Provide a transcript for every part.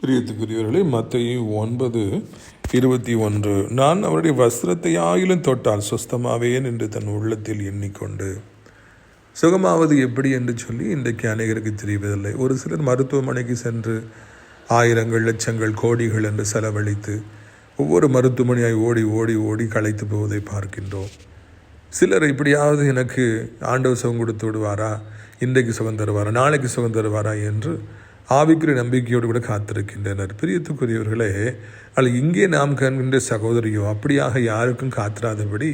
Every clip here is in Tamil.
பிரியத்துக்குரியவர்களே, மத்தேயு 9:21 நான் அவருடைய வஸ்திரத்தை ஆயிலும் தொட்டால் சுஸ்தமாவேன் என்று தன் உள்ளத்தில் எண்ணிக்கொண்டு. சுகமாவது எப்படி என்று சொல்லி இன்றைக்கு அநேகருக்கு தெரிவதில்லை. ஒரு சிலர் மருத்துவமனைக்கு சென்று ஆயிரங்கள் லட்சங்கள் கோடிகள் என்று செலவழித்து ஒவ்வொரு மருத்துவமனையாய் ஓடி ஓடி ஓடி களைத்து போவதை பார்க்கின்றோம். சிலர் இப்படியாவது எனக்கு ஆண்டவர் சுகம் கொடுத்து விடுவாரா, இன்றைக்கு சுகம் தருவாரா, நாளைக்கு சுகம் தருவாரா என்று ஆவிக்குரிய நம்பிக்கையோடு கூட காத்திருக்கின்றனர். பிரியத்துக்குரியவர்களே, அல்ல இங்கே நாம் காண்கின்ற சகோதரியோ அப்படியாக யாருக்கும் காத்திராதபடி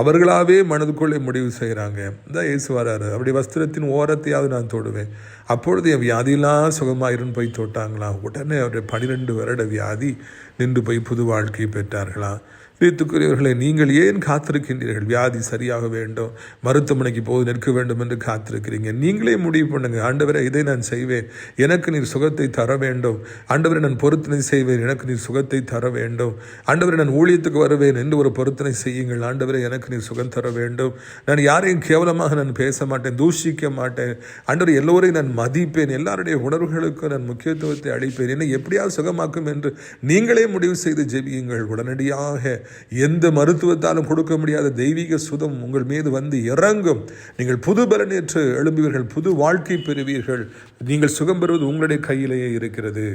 அவர்களாவே மனதுக்குள்ளே முடிவு செய்கிறாங்க. தான் இயேசு வராரு, அப்படி வஸ்திரத்தின் ஓரத்தையாவது நான் தொடுவேன், அப்பொழுது என் வியாதியெல்லாம் சுகமாயிருன்னு போய் தொட்டாங்களா, உடனே அவருடைய 12 வருட வியாதி நின்று போய் புது வாழ்க்கையை பெற்றார்களாம். பிரியத்துக்குரியவர்களை, நீங்கள் ஏன் காத்திருக்கின்றீர்கள்? வியாதி சரியாக வேண்டும், மருத்துவமனைக்கு போது நிற்க வேண்டும் என்று காத்திருக்கிறீங்க. நீங்களே முடிவு பண்ணுங்க, ஆண்டவரே இதை நான் செய்வேன், எனக்கு நீர் சுகத்தை தர வேண்டும். ஆண்டவரை நான் பொருத்தனை செய்வேன், எனக்கு நீர் சுகத்தை தர வேண்டும். ஆண்டவரை நான் ஊழியத்துக்கு வருவேன் என்று ஒரு பொருத்தனை செய்யுங்கள். ஆண்டவரை எனக்கு நீர் சுகம் தர வேண்டும். நான் யாரையும் கேவலமாக நான் பேச மாட்டேன், தூஷிக்க மாட்டேன். ஆண்டவர் எல்லோரையும் நான் மதிப்பேன், எல்லாருடைய உணர்வுகளுக்கு நான் முக்கியத்துவத்தை அளிப்பேன், என்னை எப்படியாவது சுகமாக்கும் என்று நீங்களே முடிவு செய்து ஜெபியுங்கள். உடனடியாக எந்த மருத்துவத்தாலும் கொடுக்க முடியாத தெய்வீக சுகம் உங்கள் மீது வந்து இறங்கும். நீங்கள் புது பலனேற்று எழும்புவீர்கள், புது வாழ்க்கை பெறுவீர்கள். நீங்கள் சுகம் பெறுவது உங்களுடைய கையிலேயே இருக்கிறது.